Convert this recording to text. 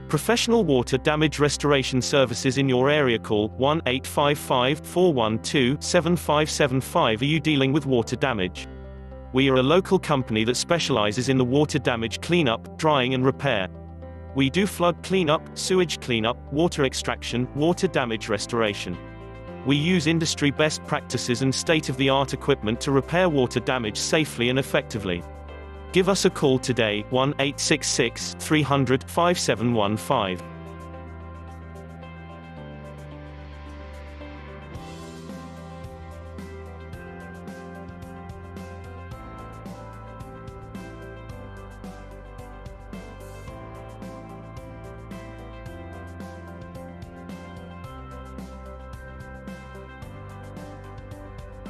Professional water damage restoration services in your area. Call 1-855-412-7575. Are you dealing with water damage? We are a local company that specializes in the water damage cleanup, drying and repair. We do flood cleanup, sewage cleanup, water extraction, water damage restoration. We use industry best practices and state-of-the-art equipment to repair water damage safely and effectively. Give us a call today, 1-866-300-5715.